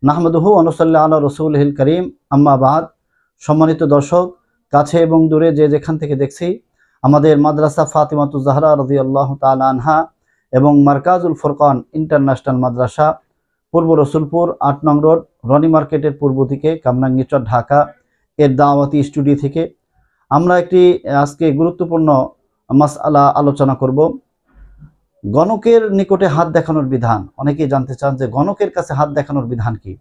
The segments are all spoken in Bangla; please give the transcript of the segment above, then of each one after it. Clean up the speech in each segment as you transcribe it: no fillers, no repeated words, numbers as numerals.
নাহমাদুহু ওয়া নুসাল্লি আলা রাসূলিহিল কারীম, আম্মা বাদ। সম্মানিত দর্শক, কাছে এবং দূরে যে যেখান থেকে দেখছি, আমাদের মাদ্রাসা ফাতিমাতুজ জাহরা রাদিয়াল্লাহু তাআলা আনহা এবং মারকাজুল ফুরকান ইন্টারন্যাশনাল মাদ্রাসা, পূর্ব রসুলপুর ৮ নং রোড, রনি মার্কেটের পূর্ব দিকে, কামরাঙ্গীরচর, ঢাকা এর দাওয়াতি স্টুডিও থেকে আমরা একটি আজকে গুরুত্বপূর্ণ মাসআলা আলোচনা করব। গণকের নিকটে হাত দেখানোর বিধান। অনেকেই জানতে চান যে গণকের কাছে হাত দেখানোর বিধান কি।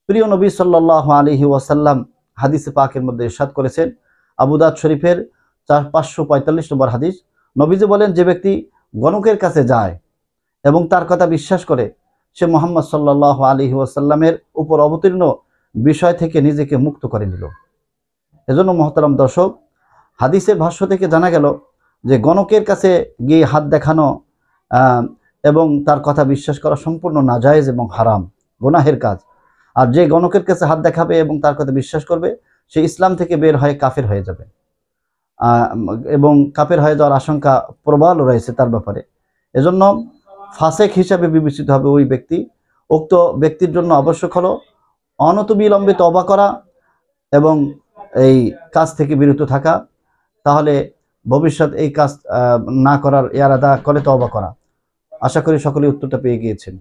প্রিয় নবী সাল্লাল্লাহু আলাইহি ওয়াসাল্লাম হাদিসে পাকের মধ্যে ইরশাদ করেছেন, আবু দাউদ শরীফের 545 নম্বর হাদিস, নবীজি বলেন, যে ব্যক্তি গণকের কাছে যায় এবং তার কথা বিশ্বাস করে, সে মুহাম্মদ সাল্লাল্লাহু আলাইহি ওয়াসাল্লামের উপর অবতীর্ণ বিষয় থেকে নিজেকে মুক্ত করে নিল। এজন্য মহতারাম দর্শক, হাদিসের ভাষ্য থেকে জানা গেল যে গণকের কাছে গিয়ে হাত দেখানো এবং তার কথা বিশ্বাস করা সম্পূর্ণ নাজায়েজ এবং হারাম, গুনাহের কাজ। আর যে গণকের কাছে হাত দেখাবে এবং তার কথা বিশ্বাস করবে, সে ইসলাম থেকে বের হয়ে কাফের হয়ে যাবে এবং কাফের হয়ে যাওয়ার আশঙ্কা প্রবল রয়েছে তার ব্যাপারে। এজন্য ফাসেক হিসাবে বিবেচিত হবে ওই ব্যক্তি। উক্ত ব্যক্তির জন্য আবশ্যক হলো অনতিবিলম্বে তওবা করা এবং এই কাজ থেকে বিরত থাকা। তাহলে ভবিষ্যৎ এই কাজ না করার ইরাদা করে তওবা করা। আশা করি সকলেই উত্তরটা পেয়ে গিয়েছেন।